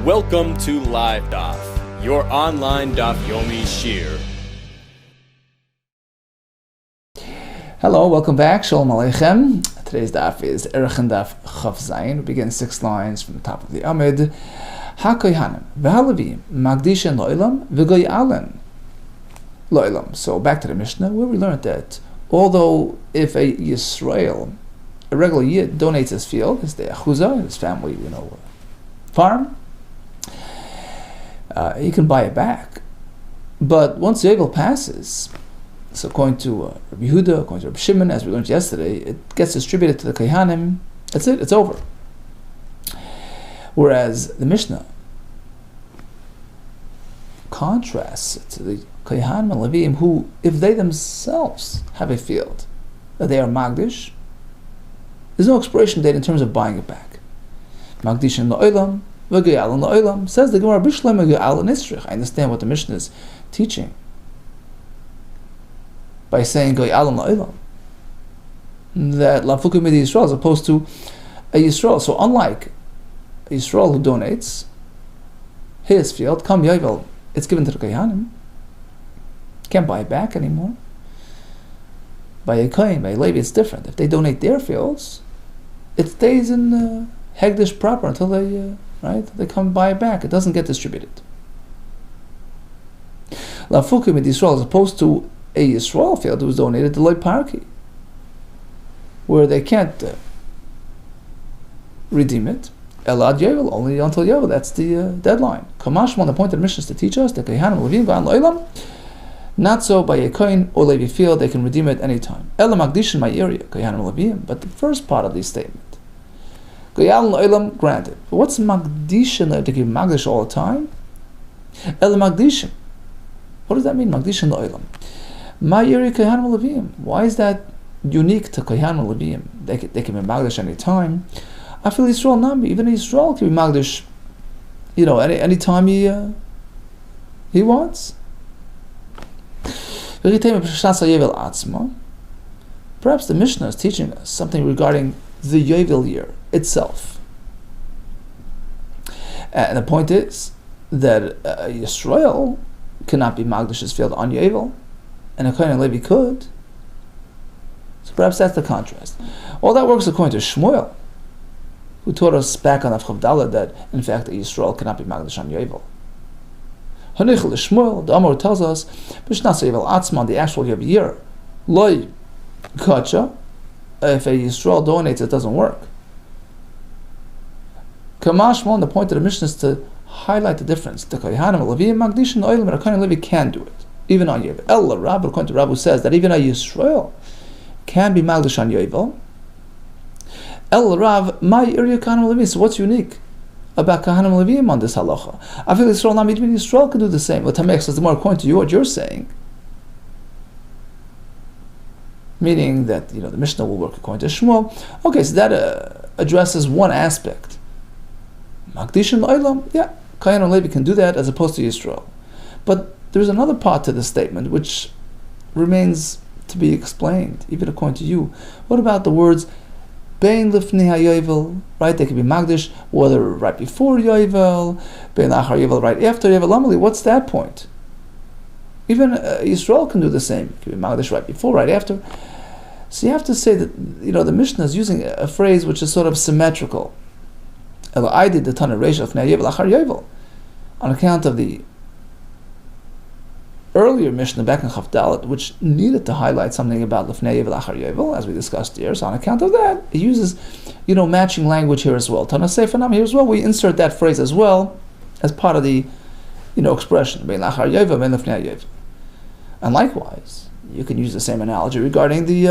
Welcome to LiveDaf, your online Daf Yomi Shir. Hello, welcome back. Shalom Aleichem. Today's daf is ARACHIN daf Chav Zayin. We begin 6 lines from the top of the Amid. HaKohanim v'Halavim Magdishin lo'olam v'goy'alen lo'olam. So back to the Mishnah, where we learned that although if a Yisrael, a regular Yid, donates his field, his achuzah, his family, farm, he can buy it back. But once the Yovel passes, so according to Rabbi Yehuda, according to Rabbi Shimon, as we learned yesterday, it gets distributed to the Kohanim. That's it, it's over. Whereas the Mishnah contrasts it to the Kohanim and Levim, who, if they themselves have a field that they are Magdish, there's no expiration date in terms of buying it back. Magdishin lo'olam, v'goy'alen lo'olam, says the Gemara, Bishlam v'goy'alen istrich. I understand what the Mishnah is teaching by saying goy'alen lo'olam, that lafukim midi Yisrael as opposed to a Yisrael. So unlike a Yisrael who donates his field, come Yovel, it's given to the Kohanim. Can't buy it back anymore. By a Kohen, by a Levi, it's different. If they donate their fields, it stays in Hegdish proper until they come buy it back. It doesn't get distributed. Lafukim midi Yisrael as opposed to a Yisrael field that was donated to Loi Parki, where they can't redeem it. Elad Yovel, only until Yovel. That's the deadline. Kamashmon, the point of the mission is to teach us that Kohanim Levim Ga'an Lo'olam. Not so by a Kohen or Levi field, they can redeem it any time. Ela Magdishin my area, Kohanim Levim. But the first part of the statement, Goy'alen Lo'olam, granted. But what's Magdishin to give Magdish all the time? Ela Magdishin. What does that mean, Magdishin Lo'olam? My area, Kohanim Levim. Why is that unique to Kohanim Levim? They can be Magdish any time. I feel Yisrael Nami, even Yisrael can be Magdish, any time he wants. Perhaps the Mishnah is teaching us something regarding the Yovel year itself. And the point is that Yisrael cannot be Magdish's field on Yovel, and a Kohen and Levi could. So perhaps that's the contrast. All that works according to Shmuel, who taught us back on Avchav Daled that, in fact, Yisrael cannot be Magdish on Yovel. Hanichel Shmuel, the Amor tells us, B'shnas Yovel Atzman, the actual Yovel year, Loi Kacha, if a Yisrael donates, it doesn't work. Kamashmon, the point of the Mishnah is to highlight the difference. The Kohanim Levim Magdish and Oilim, and a Kohen Levi can do it, even on Yovel. El Rab, according to Rab, who says that even a Yisrael can be Magdish on Yovel. El Rav, my area Kohanim Levim. So what's unique about Kohanim Levim on this halacha? I feel Yisrael Namid, even Yisrael can do the same. What Tamek says, the more according to you, what you're saying, meaning that the Mishnah will work according to Shmuel. Okay, so that addresses one aspect. Magdishin Lo'olam, yeah, Kohanim Levi can do that as opposed to Yisrael. But there's another part to the statement which remains to be explained, even according to you. What about the words Bein lifnei haYovel, right? They can be Magdish, whether right before Yovel, Bein lachar Yovel, right after Yovel. Amali, what's that point? Even Yisrael can do the same. It can be Magdish right before, right after. So you have to say that the Mishnah is using a phrase which is sort of symmetrical. I did the Tana Reish of Yovel lachar Yovel, on account of the earlier Mishnah back in Chav Dalet, which needed to highlight something about Lefnei Yovel Achar Yovel, as we discussed here. So on account of that, it uses, matching language here as well. Tana Seifanam here as well. We insert that phrase as well as part of the, expression. Bein Achar Yovel, Bein Lefnei Yovel. And likewise, you can use the same analogy regarding the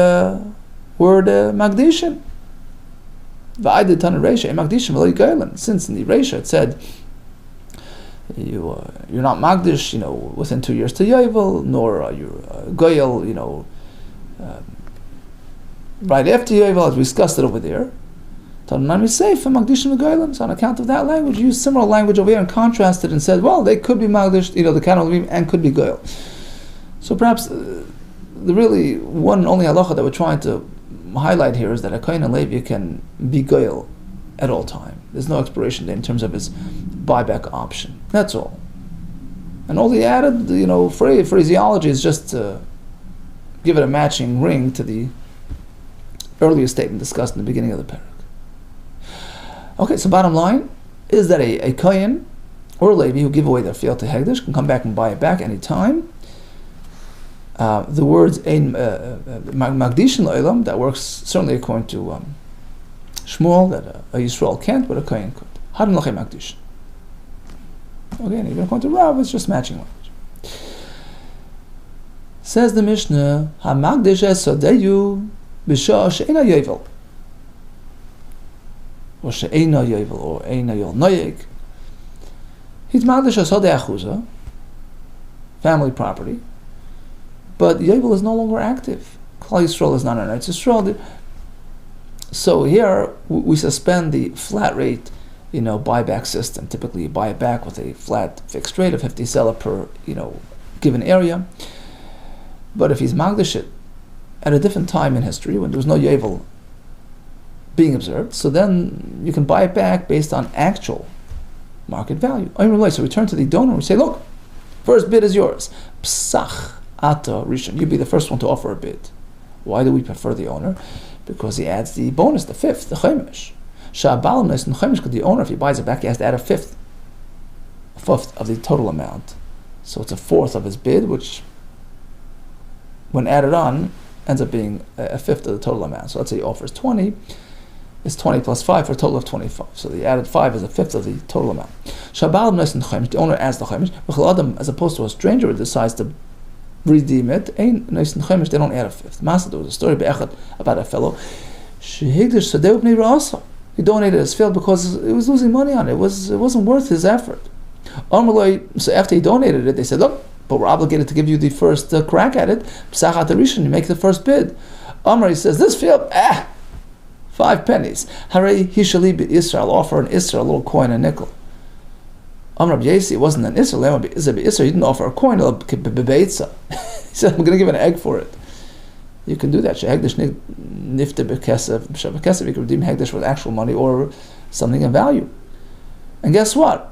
word Magdishin. V'aydid Tana Reisha, Magdishin v'lo Yigaylan. Since in the Reisha it said, you're not Magdish, within 2 years to Yovel, nor are you Goyel, right after Yovel, as we discussed it over there. So on account of that language, you use similar language over here and contrasted and said, well, they could be Magdish, the Kohanim Levim, and could be Goyel. So perhaps the really one and only halacha that we're trying to highlight here is that a Kohen and Levi can be Goyel at all time. There's no expiration date in terms of his buyback option. That's all. And all the added, phraseology is just to give it a matching ring to the earlier statement discussed in the beginning of the parak. Okay, so bottom line is that a kohen or a Levi who give away their field to Hegdish can come back and buy it back any time. The words ein magdishin lo'olam, that works certainly according to Shmuel, that a Yisrael can't, but a kohen could. Hadin lachem magdishin. Okay, and even according to Rav, it's just matching language. Says the Mishnah, ha-magdish es-sodeyu b'shah she'ena yovel, or she'ena yovel, or eina yol noyeg. He's magdish es-sodeh achuza, family property, but yovel is no longer active. Klal Yisrael is not an Eretz Yisrael. So here we suspend the flat rate, buyback system. Typically, you buy it back with a flat fixed rate of 50 selah per, given area. But if he's magdish it at a different time in history when there was no yovel being observed, so then you can buy it back based on actual market value. So we turn to the donor and we say, look, first bid is yours. Psach ata rishon. You'd be the first one to offer a bid. Why do we prefer the owner? Because he adds the bonus, the fifth, the chaimish. The owner, if he buys it back, he has to add a fifth of the total amount. So it's a fourth of his bid, which, when added on, ends up being a fifth of the total amount. So let's say he offers 20, it's 20 plus 5 for a total of 25. So the added 5 is a fifth of the total amount. The owner adds the chaimish, as opposed to a stranger who decides to redeem it, they don't add a fifth. There was a story about a fellow. He donated his field because it was losing money on it. It wasn't worth his effort. So after he donated it, they said, look, but we're obligated to give you the first crack at it. Psachat rishon, you make the first bid. He says, this field, 5 pennies. Harei hishali be'isra, I'll offer an isra, a little coin, a nickel. It wasn't an isra, he didn't offer a coin, he said, I'm going to give an egg for it. You can do that. You can redeem hegdish with actual money or something of value. And guess what?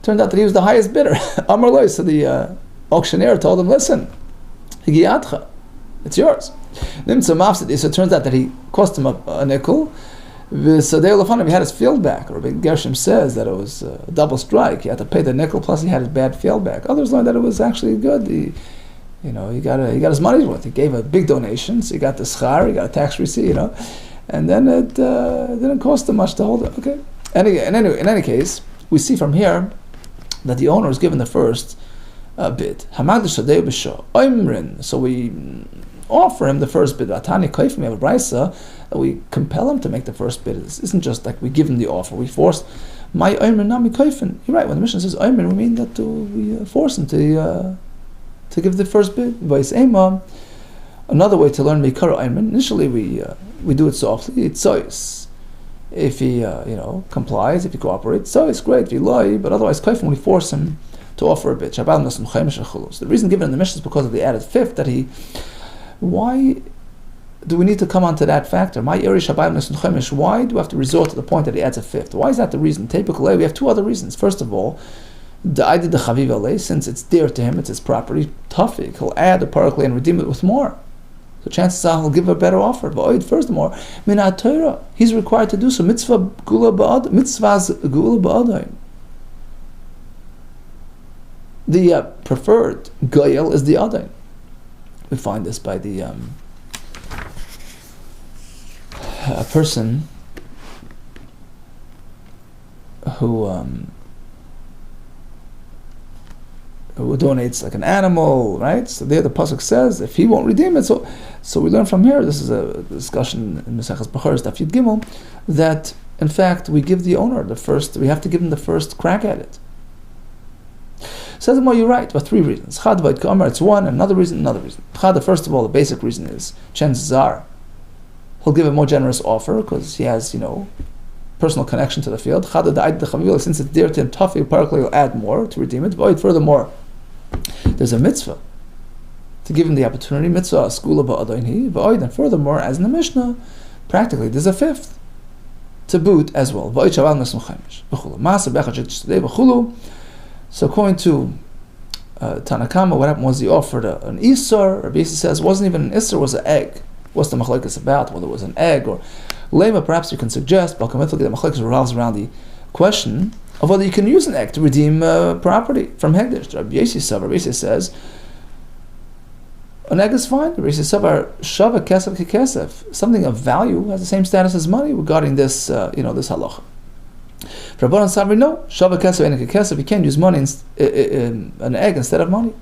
Turned out that he was the highest bidder. So the auctioneer told him, listen, it's yours. So it turns out that he cost him a nickel. He had his field back. Rabbi Gershom says that it was a double strike. He had to pay the nickel plus he had his bad field back. Others learned that it was actually good. He got his money's worth. He gave a big donation, so he got the schar, he got a tax receipt, and then it didn't cost him much to hold it. Okay. In any case, we see from here that the owner is given the first bid. So we offer him the first bid. We have a brisa that we compel him to make the first bid. This isn't just like we give him the offer. We force my oimrin nami koifin. You're right. When the Mishnah says oimrin, we mean that we force him to give the first bid. Another way to learn Mikara Ayman, initially we do it softly. It's sois. If he complies, if he cooperates, so it's great. If he lie, but otherwise, we force him to offer a bid. So the reason given in the Mishnah is because of the added fifth that he. Why do we need to come onto that factor? Why do we have to resort to the point that he adds a fifth? Why is that the reason? Typically, we have two other reasons. First of all, since it's dear to him, it's his property, tafik, he'll add the parakli and redeem it with more. So chances are he'll give a better offer. But furthermore, minat Torah, he's required to do so. Mitzvahs gula ba'adayim. The preferred goyel is the adayin. We find this by the a person who donates like an animal, right? So there the pasuk says if he won't redeem it, so we learn from here. This is a discussion in Maseches Bechoros Daf Yud Gimel that in fact we give the owner the first. We have to give him the first crack at it. Says well, you're right. For 3 reasons. Chad v'ayit ka'amar. It's one. Another reason. Chad. First of all, the basic reason is chances are he'll give a more generous offer because he has personal connection to the field. Chad da'ayit the since it's dear to him, tafi parakli will add more to redeem it. Furthermore, there's a mitzvah to give him the opportunity. Mitzvah skula ba'adayin hi. And furthermore, as in the Mishnah, practically there's a fifth. to boot as well. So according to Tanakama, what happened was he offered an Isar. Rabbi Yossi says it wasn't even an Isar, it was an egg. What's the machlekes about? Whether it was an egg or lema, perhaps you can suggest, but the machlekes revolves around the question of whether you can use an egg to redeem property from Hegdish. Rabbi Yossi says an egg is fine. Rabbi Yossi says shava kesef kekesef, something of value has the same status as money regarding this this halacha. For Rabbanan Sabri, no, shava kesef and kekesef, you can't use money an egg instead of money.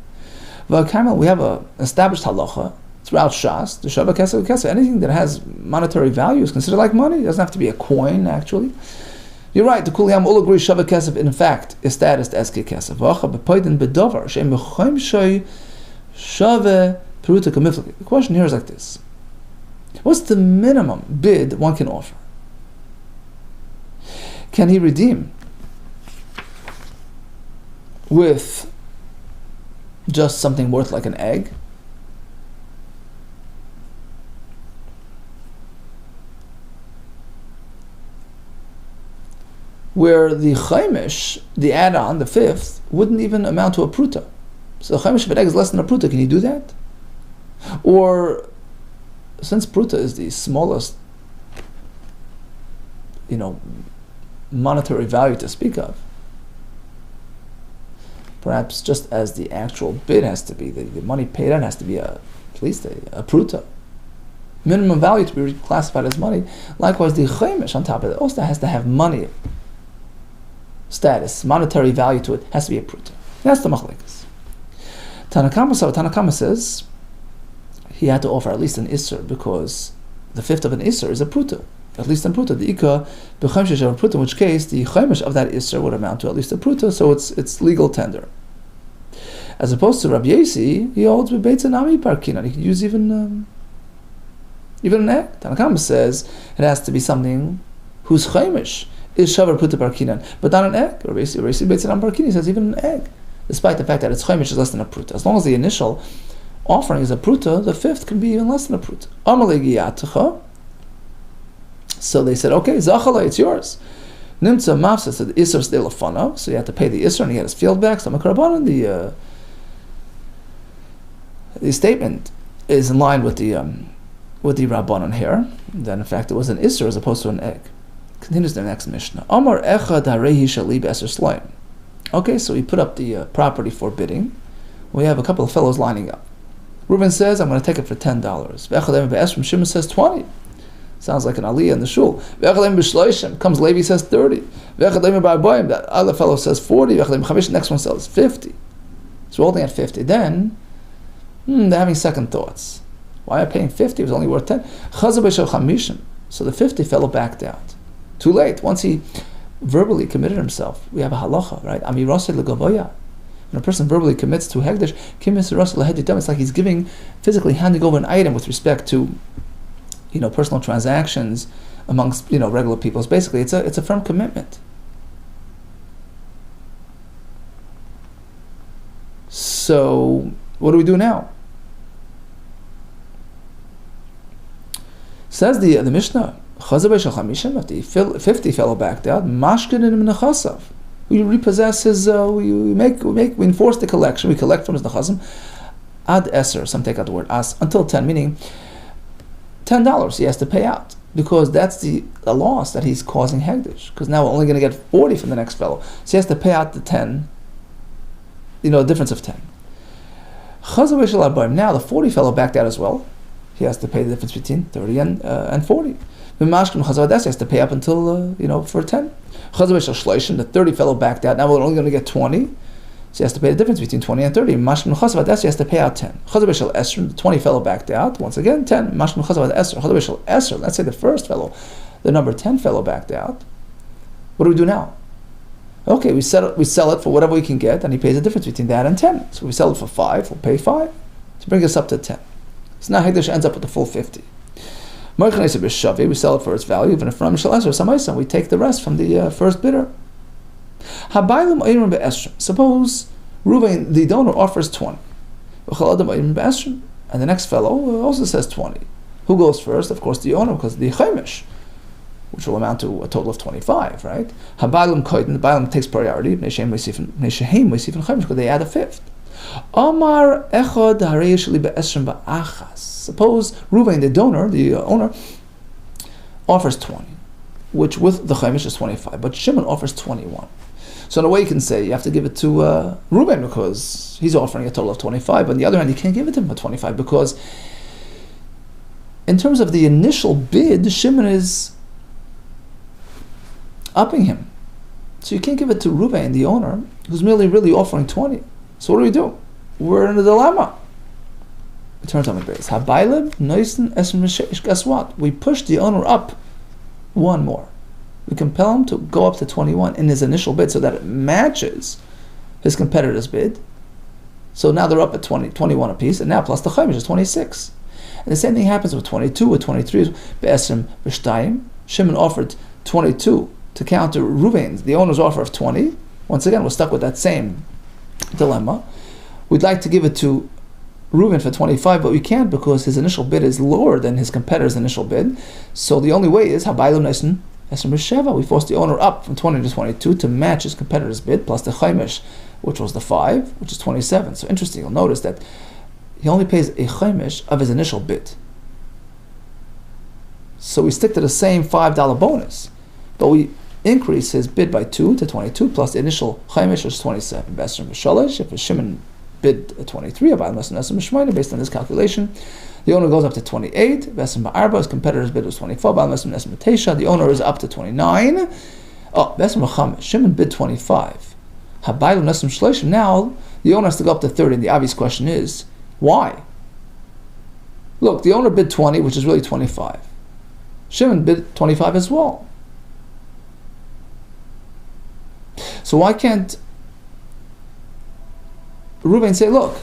V'akamel, we have an established halacha throughout Shas, the shava kesef kekesef, anything that has monetary value is considered like money. It doesn't have to be a coin, actually. You're right, the Kuliyam all agree shava kesef in fact is status as kekesef. The question here is like this: what's the minimum bid one can offer? Can he redeem with just something worth like an egg? Where the chaimish, the add-on, the fifth, wouldn't even amount to a pruta. So the chaimish of an egg is less than a pruta. Can you do that? Or, since pruta is the smallest, monetary value to speak of, perhaps just as the actual bid has to be, the money paid out has to be at least a pruta. Minimum value to be classified as money. Likewise, the chaimish on top of it also has to have money status, monetary value to it, has to be a pruta. That's the machlekes. Tanakama says he had to offer at least an isser because the fifth of an isser is a pruta. At least in pruta, the ikka b'chaimish of a pruta, in which case the chaimish of that isser would amount to at least a pruta, so it's legal tender. As opposed to Rabbi Yossi, he holds with beitza nami parkinan. He could use even an egg. Tanakama says it has to be something whose chaimish is shavar pruta parkinan, but not an egg. Rabbi Yossi beitza nami parkinan says even an egg, despite the fact that its chaimish is less than a pruta. As long as the initial offering is a pruta, the fifth can be even less than a pruta. So they said, okay, zachala, it's yours. Nimtza mafsa said isser still afanav, so you had to pay the isser and he had his field back. So makrabanan, the statement is in line with the rabbanon here. Then in fact it was an isser as opposed to an egg. Continues the next Mishnah. Amar echad harehi shali be'eser slaim. Okay, so we put up the property for bidding. We have a couple of fellows lining up. Reuben says, I'm going to take it for $10. V'echad be'esrim, Shimon says 20. Sounds like an aliyah in the shul. Comes Levi says 30. That other fellow says 40. Next one says 50. So we're holding at 50. Then they're having second thoughts. Why am I paying 50? It was only worth 10. So the 50 fellow backed out. Too late. Once he verbally committed himself, we have a halacha, right? When a person verbally commits to hegdish, it's like he's physically handing over an item with respect to personal transactions amongst regular people. So basically, it's a firm commitment. So what do we do now? Says the Mishnah, if the 50 fellow backed out, we repossess his. We enforce the collection. We collect from his nechasim ad eser. Some take out the word as until 10, meaning $10 he has to pay out, because that's the loss that he's causing hegdish, because now we're only going to get 40 from the next fellow, so he has to pay out the 10, a difference of 10. Now the 40 fellow backed out as well, he has to pay the difference between 30 and 40. He has to pay up until for 10. The 30 fellow backed out, now we're only going to get 20, so he has to pay the difference between 20 and 30. He has to pay out 10. The 20 fellow backed out. Once again, 10. Let's say the first fellow, the number 10 fellow backed out. What do we do now? Okay, we sell it for whatever we can get, and he pays the difference between that and 10. So we sell it for 5, we'll pay 5 to bring us up to 10. So now Hegdish ends up with the full 50. We sell it for its value, even if from we take the rest from the first bidder. Suppose Reuven, the donor, offers 20. And the next fellow also says 20. Who goes first? Of course, the owner, because the chaimish which will amount to a total of 25, right? Habaylim koiden, the Bailam takes priority, because they add a fifth. Amar echad hareish li be'esrim ba'achas. Suppose Reuven, the owner, offers 20, which with the chaimish is 25, but Shimon offers 21. So in a way you can say you have to give it to Reuven because he's offering a total of 25, but on the other hand you can't give it to him for 25 because in terms of the initial bid, Shimon is upping him. So you can't give it to Reuven, the owner, who's merely really offering 20. So what do? We're in a dilemma. We turn to Talmud Bavli. Habailib, Noisen, Esrim V'Sheish. Guess what? We push the owner up one more. We compel him to go up to 21 in his initial bid so that it matches his competitor's bid. So now they're up at 21 apiece, and now plus the chaimish is 26. And the same thing happens with 22, with 23, Be'esrim V'Shtayim. Shimon offered 22 to counter Reuven's, the owner's offer of 20. Once again, we're stuck with that same dilemma. We'd like to give it to Reuven for 25, but we can't because his initial bid is lower than his competitor's initial bid. So the only way is Habaylu Neisen Esrim B'Sheva. We force the owner up from 20 to 22 to match his competitor's bid, plus the chaimish, which was the 5, which is 27. So interesting, you'll notice that he only pays a chaimish of his initial bid. So we stick to the same $5 bonus, but we increase his bid by 2 to 22, plus the initial chaimish, which is 27. B'Esrim B'Shalosh, if a Shimon bid 23, based on this calculation, the owner goes up to 28. His competitor's bid was 24. The owner is up to 29. Shimon bid 25. Now the owner has to go up to 30, and the obvious question is, why? Look, the owner bid 20, which is really 25. Shimon bid 25 as well. So why can't Reuven say, look,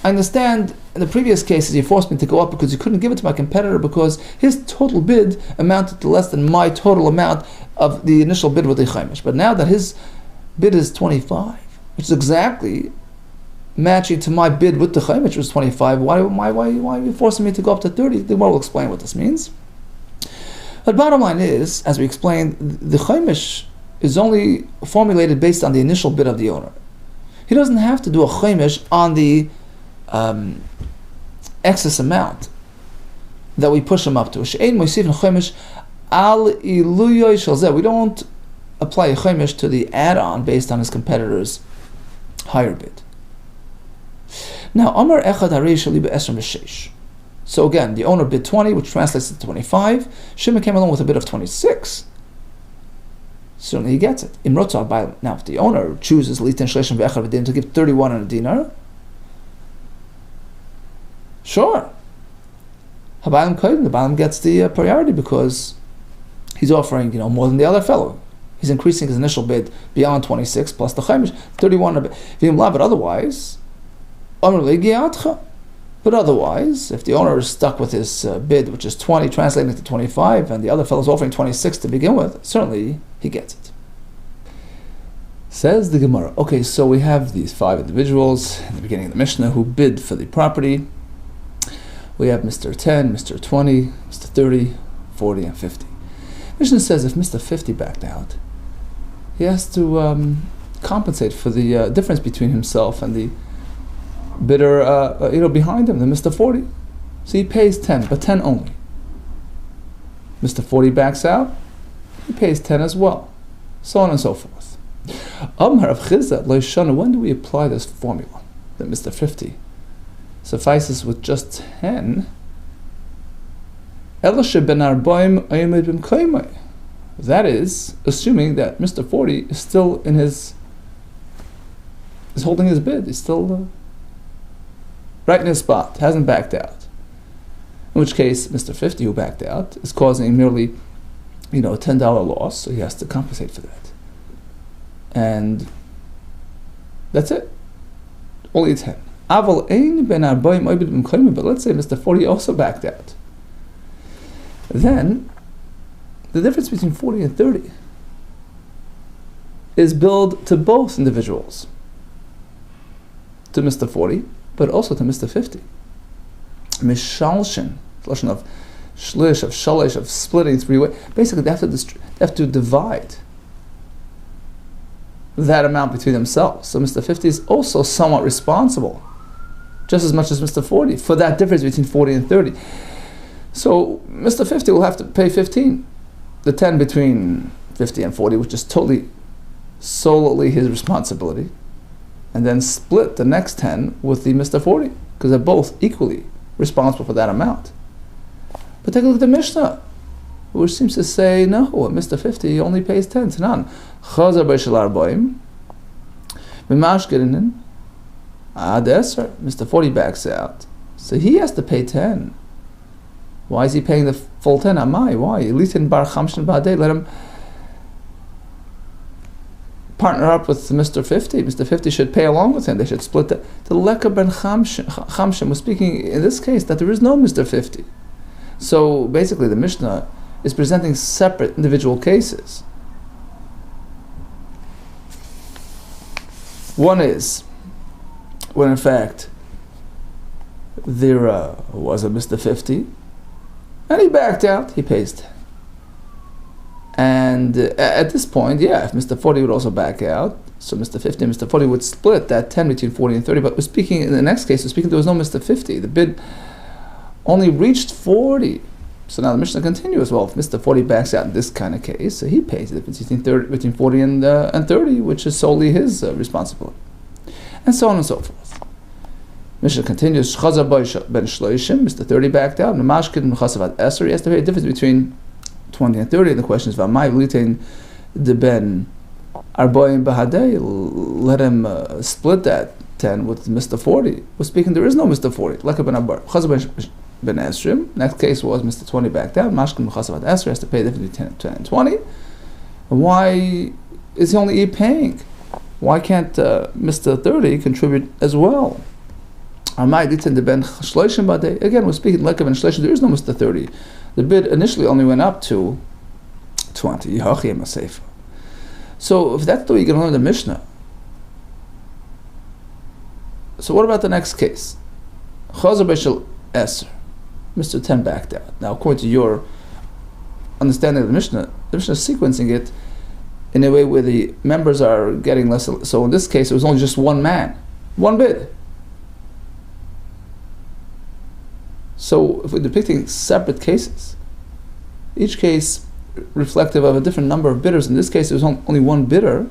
I understand in the previous cases you forced me to go up because you couldn't give it to my competitor because his total bid amounted to less than my total amount of the initial bid with the chaimish. But now that his bid is 25, which is exactly matching to my bid with the chaimish, which was 25, why are you forcing me to go up to 30? The Gemara will explain what this means. But bottom line is, as we explained, the chaimish is only formulated based on the initial bid of the owner. He doesn't have to do a chaimish on the excess amount that we push him up to. We don't apply a chaimish to the add-on based on his competitor's higher bid. Now, Amar Echad Harei Shali Be'esrim V'Sheish. So again, the owner bid 20, which translates to 25. Shimon came along with a bid of 26. Certainly he gets it. Now, if the owner chooses to give 31 on a dinar, sure. The Bailam gets the priority because he's offering, more than the other fellow. He's increasing his initial bid beyond 26 plus the chaimish, 31. But otherwise, if the owner is stuck with his bid, which is 20, translating to 25, and the other fellow is offering 26 to begin with, certainly he gets it. Says the Gemara, okay, so we have these 5 individuals in the beginning of the Mishnah who bid for the property. We have Mr. 10, Mr. 20, Mr. 30, 40, and 50. Mishnah says if Mr. 50 backed out, he has to compensate for the difference between himself and the bidder behind him, the Mr. 40. So he pays 10, but 10 only. Mr. 40 backs out, he pays 10 as well. So on and so forth. When do we apply this formula that Mr. 50 suffices with just 10? That is, assuming that Mr. 40 is still is holding his bid, he's still right in his spot, hasn't backed out. In which case, Mr. 50 who backed out is causing merely, a $10 loss, so he has to compensate for that. And that's it. Only 10. But let's say Mr. 40 also backed out. Then, the difference between 40 and 30 is billed to both individuals. To Mr. 40, but also to Mr. 50. Mishalshin, lashon of shlish, of shalish, of splitting 3 ways. Basically, they have to divide that amount between themselves. So Mr. 50 is also somewhat responsible, just as much as Mr. 40, for that difference between 40 and 30. So Mr. 50 will have to pay 15, the 10 between 50 and 40, which is solely his responsibility, and then split the next 10 with the Mr. 40, because they're both equally responsible for that amount. But take a look at the Mishnah, which seems to say, no, Mr. 50 only pays 10. Tanan. Chazar b'shel arbaim, b'mashgerinin, ad eser. Mr. 40 backs out. So he has to pay 10. Why is he paying the full 10? Amai, why? Litin bar chamshin ba'adei, let him partner up with Mr. 50. Mr. 50 should pay along with him. They should split the leka ben chamshin was speaking in this case that there is no Mr. 50. So basically the Mishnah is presenting separate individual cases. One is when in fact there was a Mr. 50 and he backed out, he pays 10. And at this point, if Mr. 40 would also back out, so Mr. 50 and Mr. 40 would split that 10 between 40 and 30. But we're speaking, in the next case, there was no Mr. 50. The bid only reached 40. So now the Mishnah continues. Well, if Mr. 40 backs out in this kind of case, so he pays the difference between 40 and 30, which is solely his responsibility. And so on and so forth. Mishnah continues. Chazar ben shloishim, Mr. 30 backed out. Namashkin chasavat eser, he has to pay a difference between 20 and 30. And the question is, V'amai litain de ben arboim bahadei, let him split that 10 with Mr. 40. We're speaking, there is no Mr. 40. Leka ben arbar. Chazar ben esrim. Next case was Mr. 20 backed out. Mashkin chasavat eser has to pay the difference between 10 and 20. Why is he only paying? Why can't Mr. 30 contribute as well? Again, we're speaking Leka ben shloishim. There is no Mr. 30. The bid initially only went up to 20. So if that's the way you can learn the Mishnah, so what about the next case? Chazar b'shel eser, Mr. 10 backed out. Now, according to your understanding of the Mishnah is sequencing it in a way where the members are getting less. So in this case, it was only just one man, one bid. So if we're depicting separate cases, each case reflective of a different number of bidders. In this case, it was only one bidder,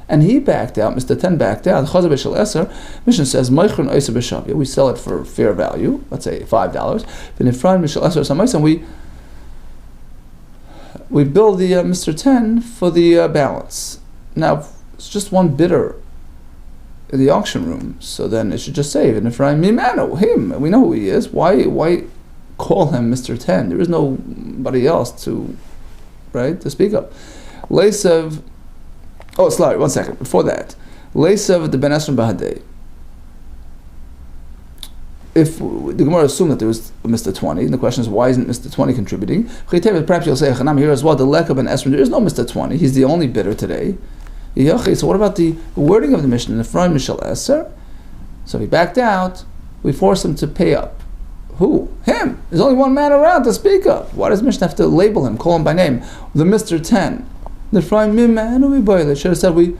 and he backed out. Mr. 10 backed out. Chazar b'shel eser, Mishnah says, we sell it for fair value, let's say $5. And we bill the Mr. 10 for the balance. Now, it's just one bidder in the auction room, so then it should just say, him, we know who he is. Why call him Mr. 10? There is nobody else to speak of. Leisav, sorry, 1 second. Before that, Leisav the Ben Esrim Bahadei. If the Gemara assumed that there was Mr. 20, and the question is, why isn't Mr. 20 contributing? Perhaps you'll say, Chanam, here as well, the Leka Ben Esrim, there is no Mr. 20, he's the only bidder today. So what about the wording of the Mishnah? The From Mishal Eser. So if he backed out, we force him to pay up. Who? Him. There's only one man around to speak of. Why does Mishnah have to label him, call him by name? The Mr. 10. The From Mimman, we buy it. Should have said we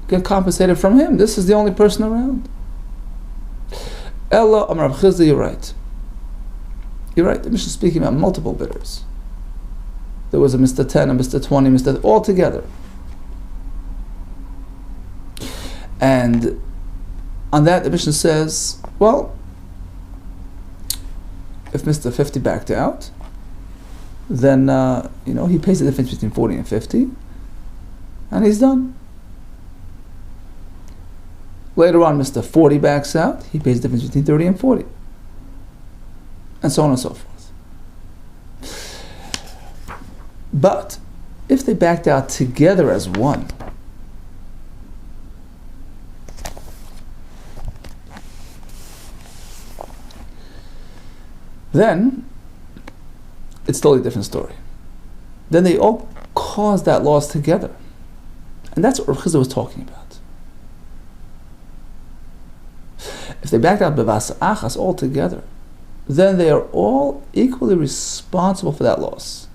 get compensated from him. This is the only person around. Ella Amar Chizda, you're right. You're right. The Mishnah is speaking about multiple bidders. There was a Mr. 10, a Mr. 20, Mr. all together. And on that, the Mishnah says, well, if Mr. 50 backed out, then he pays the difference between 40 and 50, and he's done. Later on, Mr. 40 backs out, he pays the difference between 30 and 40, and so on and so forth. But if they backed out together as one, then it's totally different story. Then they all cause that loss together. And that's what Rav Chizda was talking about. If they backed out bevas achas all together, then they are all equally responsible for that loss,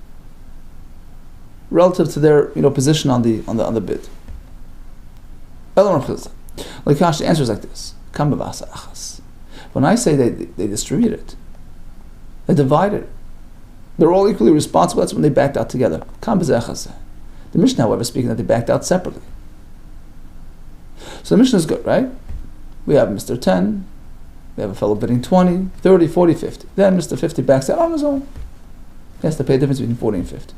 relative to their position on the bid. Like the answer is like this: when I say they distribute it, they divide it, they're all equally responsible. That's when they backed out together. The Mishnah, however, speaking that they backed out separately. So the Mishnah is good, right? We have Mr. 10, we have a fellow bidding 20, 30, 40, 50. Then Mr. 50 backs out on his own. He has to pay the difference between 40 and 50.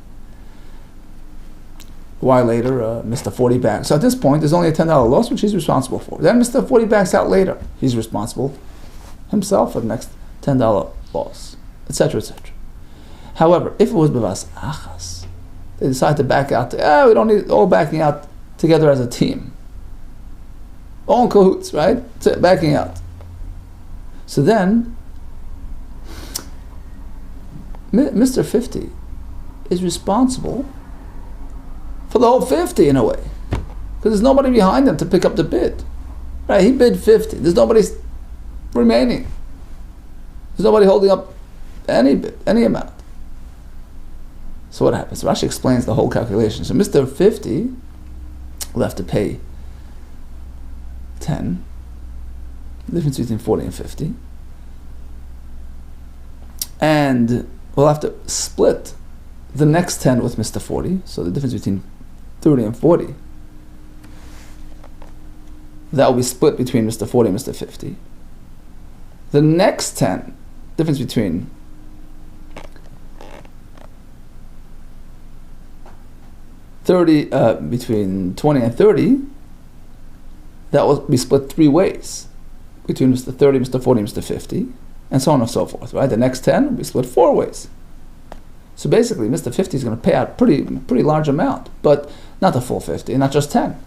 A while later, Mr. 40 backs. So at this point, there's only a $10 loss, which he's responsible for. Then Mr. 40 backs out later. He's responsible himself for the next $10 loss, etc., etc. However, if it was b'vas achas, they decide to back out. We don't need all backing out together as a team. All in cahoots, right? Backing out. So then, Mr. 50 is responsible for the whole 50 in a way, because there's nobody behind him to pick up the bid. Right? He bid 50. There's nobody remaining. There's nobody holding up any bid, any amount. So what happens? Rashi explains the whole calculation. So Mr. 50 will have to pay 10, the difference between 40 and 50, and we'll have to split the next 10 with Mr. 40, so the difference between 30 and 40, that will be split between Mr. 40 and Mr. 50. The next 10, difference between between 20 and 30, that will be split 3 ways between Mr. 30, Mr. 40, Mr. 50, and so on and so forth. Right? The next 10 will be split 4 ways. So basically, Mr. 50 is going to pay out pretty large amount, but not the full 50, not just 10.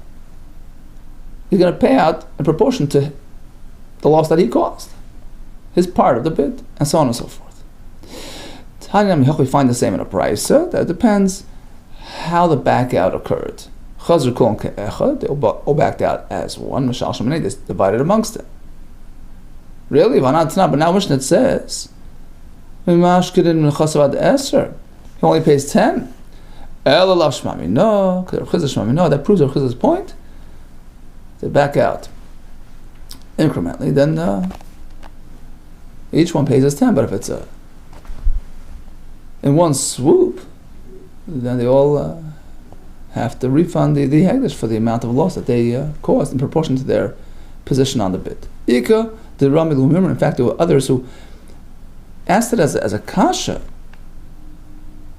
He's going to pay out in proportion to the loss that he caused, his part of the bid, and so on and so forth. We find the same in a price. That depends how the back out occurred. They all backed out as one. They divided amongst them. Really? But now Mishnah says he only pays 10. No, that proves Rav Chizda's point. They back out incrementally, then each one pays us 10. But if it's in one swoop, then they all have to refund the Hegdish for the amount of loss that they caused in proportion to their position on the bid. Ika, the Rami Lumimr, in fact, there were others who asked it as a kasha.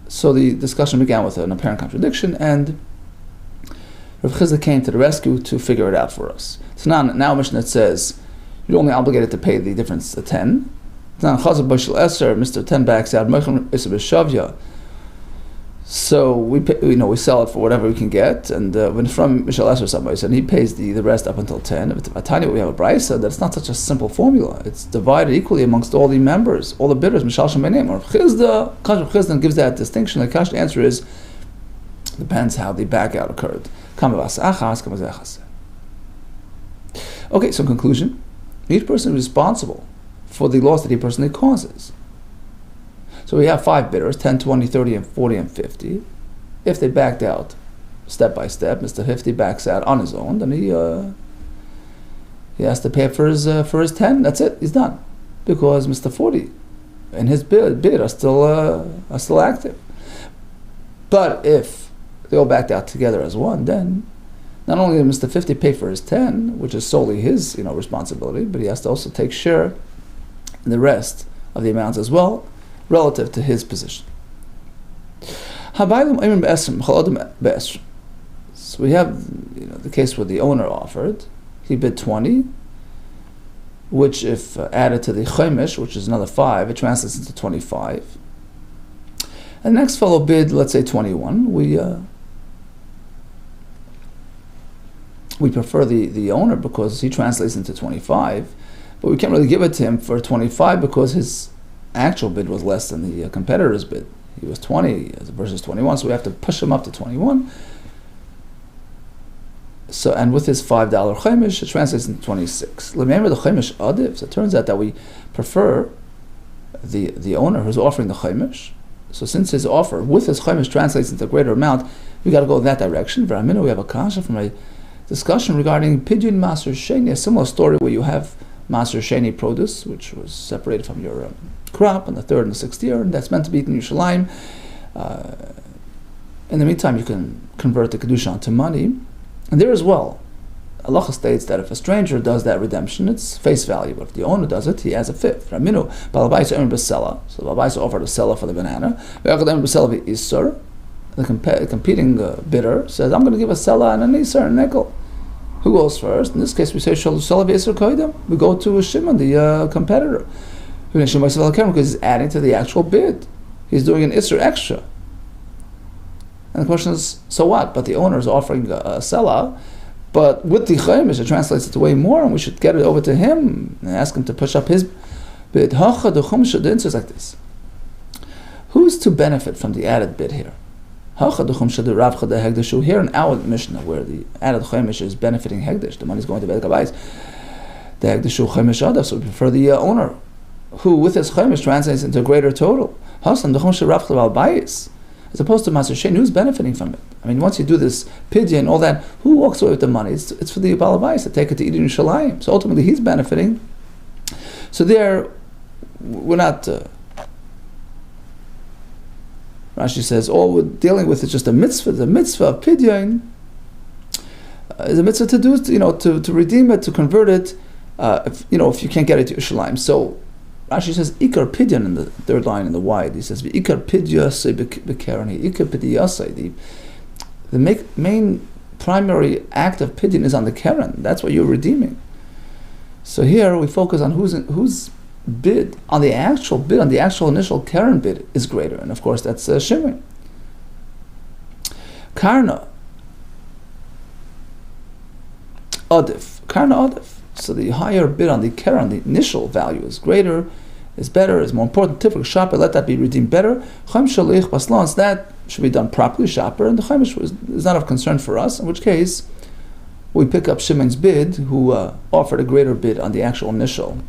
So the discussion began with an apparent contradiction, and Rav Chizda came to the rescue to figure it out for us. So now Mishnah says you're only obligated to pay the difference, the 10. Now Mr. 10 backs out. So we sell it for whatever we can get, and when from Mishal Esser somebody said he pays the rest up until 10. If I tell you we have a brisa, that's not such a simple formula. It's divided equally amongst all the members, all the bidders. Mishal Shemenim or Chizda gives that distinction. The Kash answer is depends how the back out occurred. Okay, so in conclusion, each person is responsible for the loss that he personally causes. So we have 5 bidders, 10, 20, 30, and 40, and 50. If they backed out step by step, Mr. 50 backs out on his own, then he has to pay for his 10. That's it. He's done, because Mr. 40 and his bid are still active. But if they all backed out together as one, then not only does Mr. 50 pay for his 10, which is solely his responsibility, but he has to also take share in the rest of the amounts as well, relative to his position. So we have the case where the owner offered, he bid 20, which if added to the chaimish, which is another 5, it translates into 25. And the next fellow bid, let's say 21. We prefer the owner because he translates into 25, but we can't really give it to him for 25 because his actual bid was less than the competitor's bid. He was 20 versus 21, so we have to push him up to 21. So, and with his $5 chaimish, it translates into 26. Remember the chaimish adif. So it turns out that we prefer the owner who's offering the chaimish. So since his offer with his chaimish translates into a greater amount, we got to go in that direction. V'raminu, we have a kasha from a discussion regarding pidyon maser sheni, a similar story where you have maser sheni produce, which was separated from your crop in the 3rd and the 6th year, and that's meant to be eaten in Yerushalayim. In the meantime, you can convert the kedusha into money, and there as well, halacha states that if a stranger does that redemption, it's face value, but if the owner does it, he has a fifth. Raminu, balabais earn basela, so the balabais offered a seller for the banana. The competing bidder says, I'm going to give a seller and a nisar, a nickel. Who goes first? In this case, we say, we go to Shimon, the competitor. Because he's adding to the actual bid. He's doing an isser extra. And the question is, so what? But the owner is offering a seller, but with the chaimish, it translates it to way more, and we should get it over to him and ask him to push up his bid. The answer is like this. Who's to benefit from the added bid here? Here in our Mishnah, where the added chaimish is benefiting Hegdish, the money is going to Beit Gabayis. The Hegdishu chaimish adav, so we prefer the owner, who with his chaimish translates into a greater total. As opposed to Maser Shein, who's benefiting from it? I mean, once you do this pidyon and all that, who walks away with the money? It's for the balabais to take it to eat in Yerushalayim. So ultimately, he's benefiting. So there, we're not. Rashi says all we're dealing with is just a mitzvah. The mitzvah of pidyon is a mitzvah to do, to redeem it, to convert it. If you can't get it to Yerushalayim. So Rashi says ikar pidyon in the 3rd line in the wide. He says ikar pidyasei bekarani, ikar pidyasei. The main primary act of pidyon is on the keren. That's what you're redeeming. So here we focus on whose bid on the actual initial keren bid is greater, and of course that's Shimon. Karna adif. So the higher bid on the keren, the initial value is greater, is better, is more important. Tifrik shopper, let that be redeemed better. Chaim shalich baslans, that should be done properly, shopper, and the chaimish is not of concern for us, in which case we pick up Shimon's bid, who offered a greater bid on the actual initial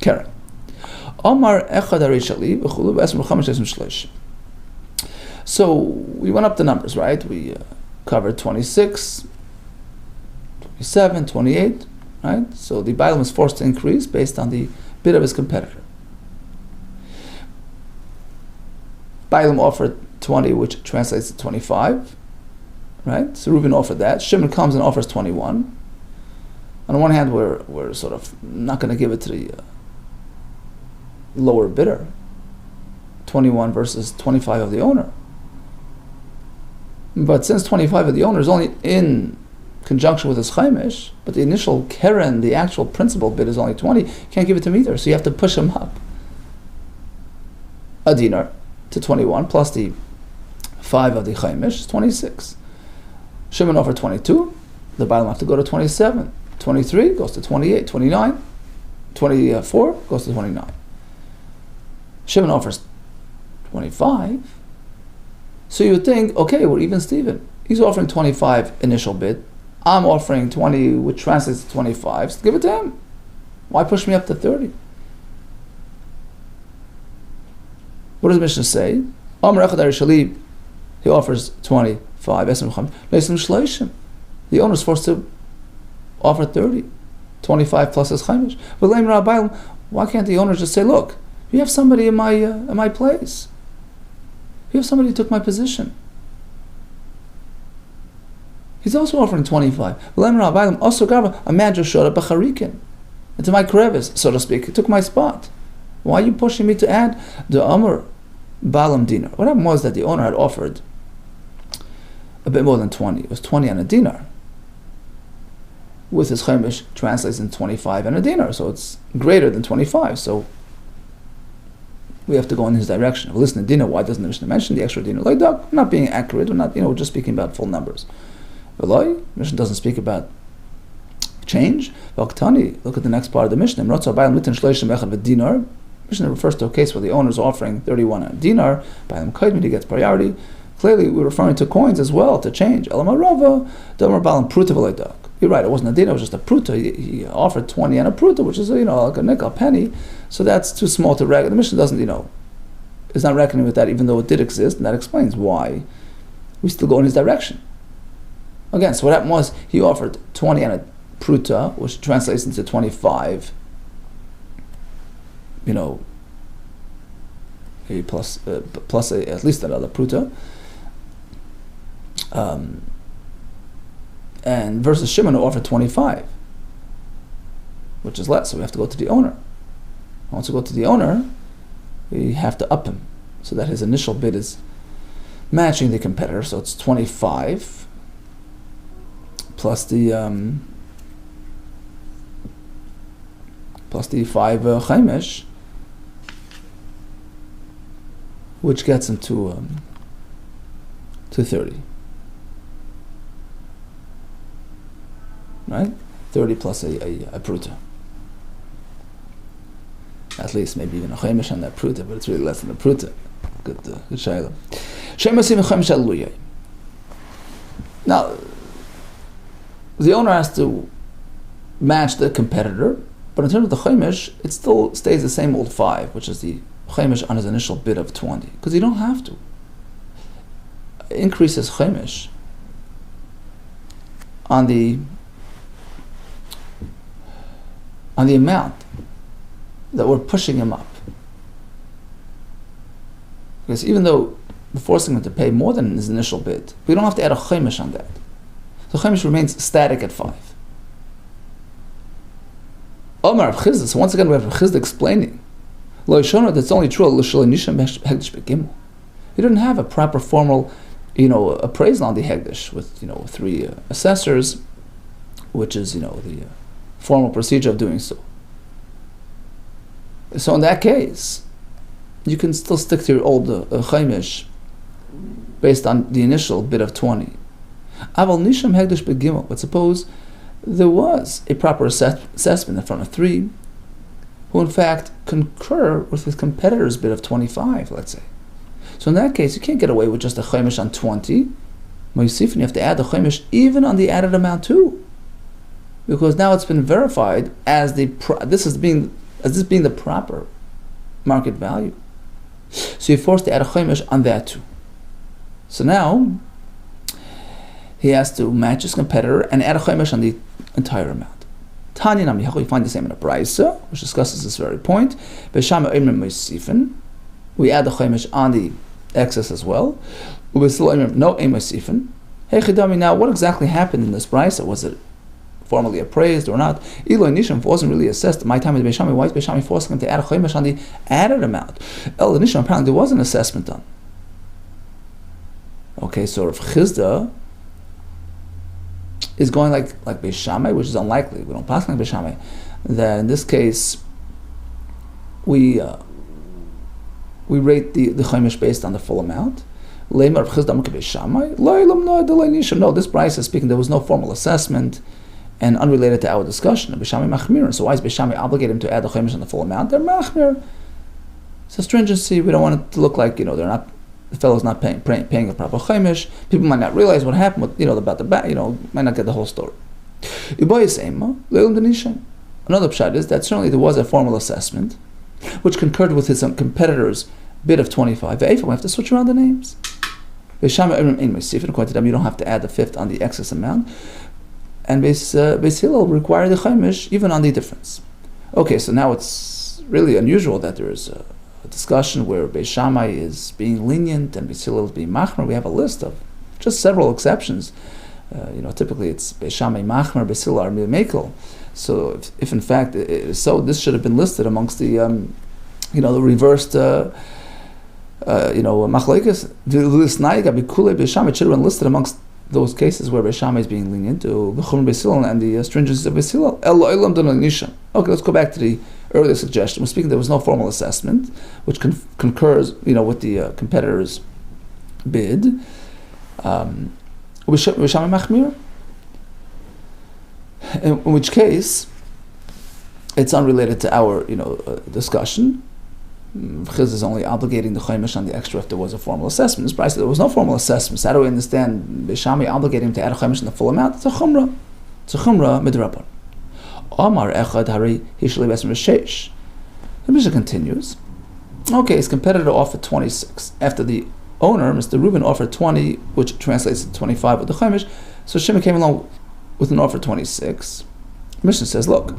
keren. Omar echad arishali v'chulu v'esmer chaimish esem shlish. So we went up the numbers, right? We covered 26, 27, 28, right? So the Bailam was forced to increase based on the bid of his competitor. Bailam offered 20, which translates to 25, right? So Reuben offered that. Shimon comes and offers 21. On the one hand, we're sort of not going to give it to the lower bidder. 21 versus 25 of the owner. But since 25 of the owner is only in conjunction with his chaimish, but the initial keren, the actual principal bid, is only 20, you can't give it to him either, so you have to push him up a dinar to 21, plus the 5 of the chaimish is 26. Shimon offered 22, the Bailam have to go to 27. 23 goes to 28, 29, 24 goes to 29. Shimon offers 25, so you would think, okay, we're even Steven. He's offering 25 initial bid, I'm offering 20, which translates to 25, so give it to him. Why push me up to 30? What does the Mishnah say? He offers 25. The owner is forced to offer 30, 25 plus his chaimish. But why can't the owner just say, look, you have somebody in my place. You have somebody who took my position. He's also offering 25. A man just showed up a charikin into my crevice, so to speak. He took my spot. Why are you pushing me to add the Amr Balam dinar? What happened was that the owner had offered a bit more than 20. It was 20 and a dinar. With his chaimish translates into 25 and a dinar, so it's greater than 25. So we have to go in his direction. Well, listen to dinar, why doesn't the Mishnah mention the extra dinar? Like that, we're not being accurate, we're just speaking about full numbers. The Mishnah doesn't speak about change. Look at the next part of the Mishnah. Mishnah refers to a case where the owner is offering 31 a dinar, by him kaidmi, he gets priority. Clearly, we're referring to coins as well to change. you're right, it wasn't a dinar, it was just a pruta. He offered 20 and a pruta, which is, like a nickel, a penny. So that's too small to reckon. The Mishnah doesn't, is not reckoning with that, even though it did exist, and that explains why we still go in his direction. Again, so what happened was he offered 20 and a pruta, which translates into 25, plus at least another pruta. And versus Shimon who offered 25, which is less, so we have to go to the owner. Once we go to the owner, we have to up him so that his initial bid is matching the competitor. So it's 25 plus the 5 chaimish, which gets him to 30. Right? 30 plus a pruta. At least maybe even a chaimish on that pruta, but it's really less than a pruta. Good shayla. Now, the owner has to match the competitor, but in terms of the chaimish, it still stays the same old 5, which is the chaimish on his initial bid of 20, because you don't have to increase his chaimish on the amount that we're pushing him up. Because even though we're forcing him to pay more than his initial bid, we don't have to add a chaimish on that. So chaimish remains static at 5. Omar of Chizda, so once again we have Chizda explaining, Lo Yishona, that's only true, he didn't have a proper formal, appraisal on the Hegdish with, 3 assessors, which is, the formal procedure of doing so. So in that case, you can still stick to your old chaimish based on the initial bid of 20. Aval nisham hegdish begimel, but suppose there was a proper assessment in front of 3, who in fact concur with his competitor's bid of 25, let's say. So in that case, you can't get away with just a chaimish on 20. Moisifin, you have to add the chaimish even on the added amount too, because now it's been verified as this being the proper market value. So you're forced to add a chaimish on that too. So now he has to match his competitor and add a chaimish on the entire amount. Tanya Nam Yehu, you find the same in a brayso, which discusses this very point. Beshama Eimrim Moisifin, we add the chaimish on the excess as well. Ubesilo no Eim Moisifin. Hey Chidami, now what exactly happened in this brayso? Was it formally appraised or not? Eloi Nisham wasn't really assessed. My time with Beishami, why is Beishami forcing him to add a chaimish on the added amount? El Nisham, apparently there was an assessment done. Okay, so if Chizda is going like Beishamai, which is unlikely, we don't pass like Beishamai, then in this case we rate the chaimish based on the full amount. No, this price is speaking, there was no formal assessment and unrelated to our discussion. Beishamai machmir. So why is Beishamai obligated him to add the chaimish on the full amount? They're machmir. It's a stringency. We don't want it to look like the fellow's not paying a proper chaimish. People might not realize what happened with about the back. Might not get the whole story. Another pshat is that certainly there was a formal assessment, which concurred with his competitor's bid of 25. We have to switch around the names. According to them, you don't have to add the 5th on the excess amount. And Beis Hillel require the chaimish even on the difference. Okay, so now it's really unusual that there is a discussion where Beis Shammai is being lenient and Beis Hillel is being machmer. We have a list of just several exceptions. Typically it's Beis Shammai machmer, Beis Hillel are mekel. So if in fact it is so, this should have been listed amongst the the reversed machlekes. It should have been listed amongst those cases where Beis Shammai is being lenient to Beis Hillel and the stringency of Beis Hillel. Okay, let's go back to the earlier suggestion. We're speaking there was no formal assessment, which concurs, with the competitor's bid. In which case, it's unrelated to our, discussion. Chiz is only obligating the chaimish on the extra if there was a formal assessment. This price, there was no formal assessment. So how do we understand Beis Shammai obligating him to add a chaimish in the full amount? It's a chumrah. It's a chumrah midrabanan. Amar echad hari hishli besem sheish. The Mishnah continues. Okay, his competitor offered 26. After the owner, Mr. Reuben, offered 20, which translates to 25 with the chaimish, so Shimon came along with an offer of 26. Mishnah says, look,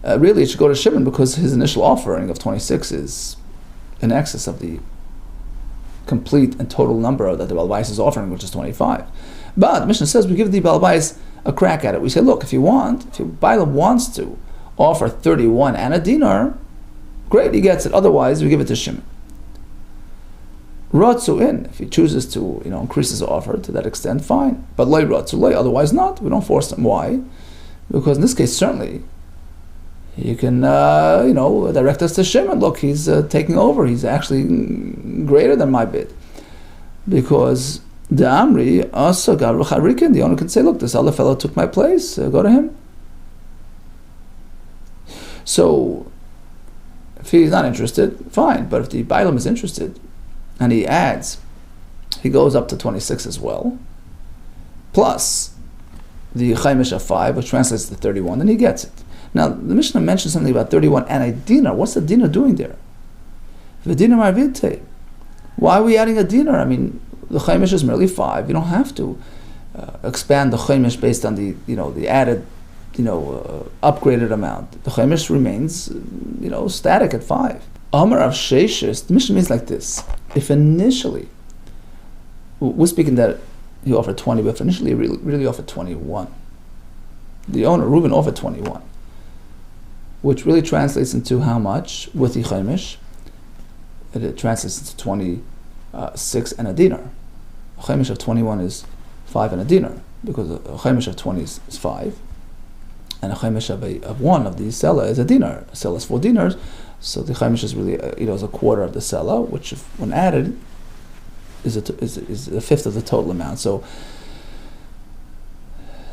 really it should go to Shimon because his initial offering of 26 is in excess of the complete and total number that the Balbais is offering, which is 25. But Mishnah says we give the Balbais a crack at it. We say, look, if Bailam wants to offer 31 and a dinar, great, he gets it. Otherwise, we give it to Shimon. Ratzu in, if he chooses to, increase his offer to that extent, fine. But lay ratzu lay, otherwise not. We don't force him. Why? Because in this case, certainly, you can, direct us to Shimon. Look, he's taking over. He's actually greater than my bid. Because the Amri, ARACHIN, the owner can say, look, this other fellow took my place. Go to him. So, if he's not interested, fine. But if the Bailam is interested, and he goes up to 26 as well, plus the chaimish of 5, which translates to 31, then he gets it. Now, the Mishnah mentions something about 31 and a dinar. What's the dinar doing there? Why are we adding a dinar? I mean, the chaimish is merely 5. You don't have to expand the chaimish based on the added, upgraded amount. The chaimish remains, static at 5. Amar of Sheishis, the Mishnah means like this. If initially, we're speaking that he offered 20, but if initially he really offered 21. The owner, Reuben, offered 21, which really translates into how much with the chaimish? It translates into 26 and a dinar. A chaimish of 21 is 5 and a dinar, because a chaimish of 20 is 5, and a chaimish of 1 of the selah is a dinar. A selah is 4 dinars, so the chaimish is really is a quarter of the selah, which if, when added is a fifth of the total amount. So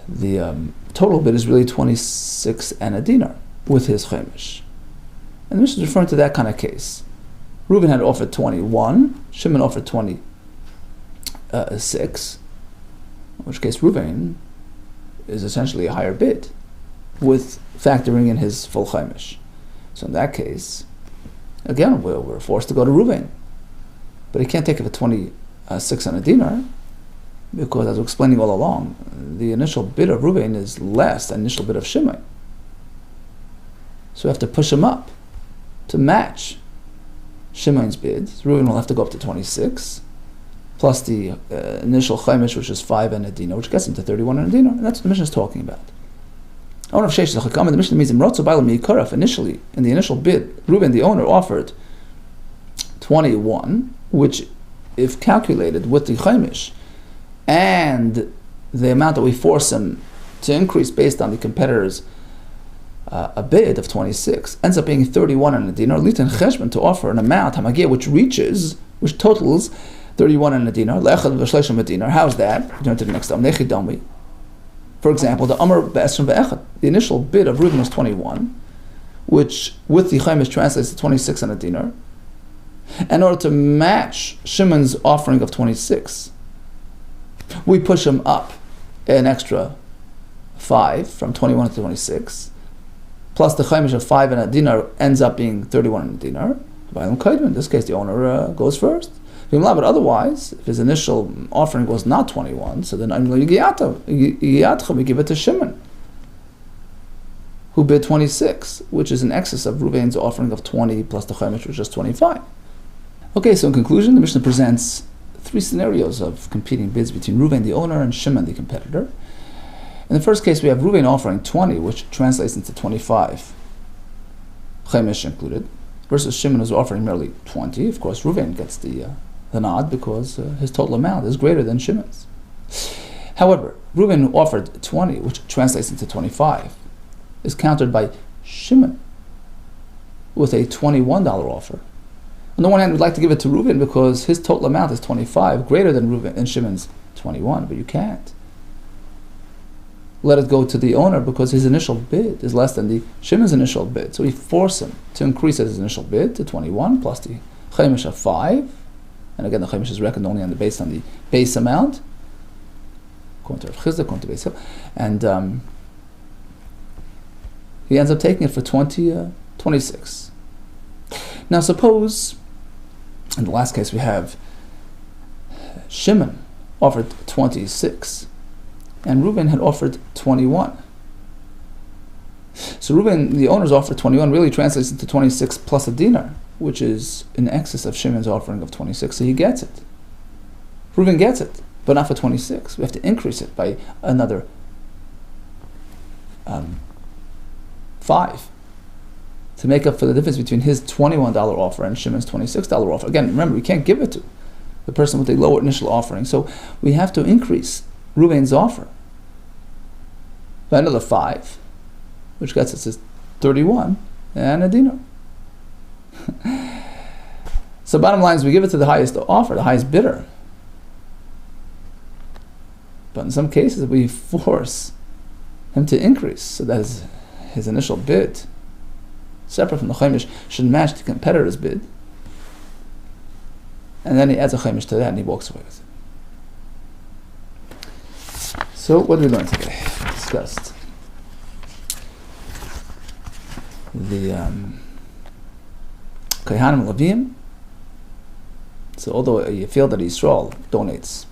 the total bid is really 26 and a dinar with his chaimish. And the Mishnah is referring to that kind of case. Reuben had offered 21, Shimon offered 26, in which case Reuben is essentially a higher bid, with factoring in his full chaimish. So in that case, again, we're forced to go to Reuben. But he can't take it for 26 and a dinar, because as we're explaining all along, the initial bid of Reuben is less than the initial bid of Shimon. So we have to push him up to match Shimon's bid. Reuben will have to go up to 26, plus the initial chaimish, which is 5 and a dinar, which gets him to 31 and a dinar. And that's what the Mishnah is talking about. The Mishnah means initially, in the initial bid, Reuben, the owner, offered 21, which, if calculated with the chaimish and the amount that we force him to increase based on the competitor's a bid of 26, ends up being 31 and a dinar, litan cheshbon, to offer an amount which totals 31 and a dinar. How's that? Turn to the next one. For example, the Amar Be'esrim Be'echad, the initial bid of Reuben was 21, which with the chaimish translates to 26 and a dinar. In order to match Shimon's offering of 26, we push him up an extra 5 from 21 to 26, plus the chaimish of 5 and a dinar ends up being 31 and a dinar. In this case, the owner goes first. But otherwise, if his initial offering was not 21, so then we give it to Shimon, who bid 26, which is in excess of Reuven's offering of 20 plus the chaimish, which is 25. Okay, so in conclusion, the Mishnah presents 3 scenarios of competing bids between Reuven, the owner, and Shimon, the competitor. In the first case, we have Reuven offering 20, which translates into 25, chaimish included, versus Shimon, who's offering merely 20. Of course, Reuven gets the nod because his total amount is greater than Shimon's. However, Reuben offered 20, which translates into 25, is countered by Shimon with a $21 offer. On the one hand, we'd like to give it to Reuben because his total amount is 25, greater than Shimon's 21, but you can't. Let it go to the owner because his initial bid is less than the Shimon's initial bid. So we force him to increase his initial bid to 21 plus the chaimish of 5. And again, the chaimish is reckoned only based on the base amount. according to Rav Chizda, according to Beis Hillel, and he ends up taking it for 26. Now suppose, in the last case we have Shimon offered 26, and Reuben had offered 21. So Reuben, the owner's offer 21, really translates into 26 plus a dinar, which is in excess of Shimon's offering of 26, so he gets it. Reuben gets it, but not for 26. We have to increase it by another 5 to make up for the difference between his $21 offer and Shimon's $26 offer. Again, remember, we can't give it to the person with the lower initial offering, so we have to increase Reuben's offer by another 5, which gets us to 31 and a dinar. So bottom line is we give it to the highest offer, the highest bidder. But in some cases we force him to increase so that his initial bid, separate from the chaimish, should match the competitor's bid. And then he adds a chaimish to that and he walks away with it. So what did we learn today? We discussed the Kohanim Levim. So although you feel that Yisrael donates,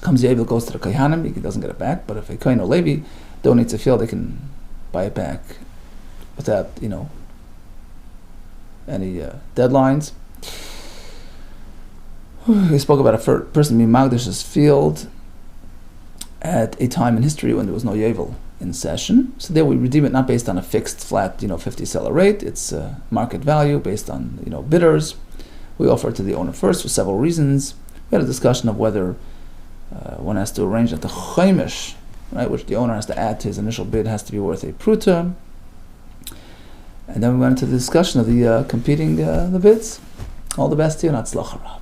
comes Yavil, goes to the Kohanim, he doesn't get it back. But if a Kohen or Levi donates a field, they can buy it back without, any deadlines. We spoke about a person being Magdash's field at a time in history when there was no Yavil in session. So there we redeem it not based on a fixed flat 50 seller rate. It's market value based on bidders. We offer it to the owner first for several reasons. We had a discussion of whether one has to arrange that the chaimish, right, which the owner has to add to his initial bid, has to be worth a pruta. And then we went into the discussion of the competing the bids. All the best to you, and Hatzlacha.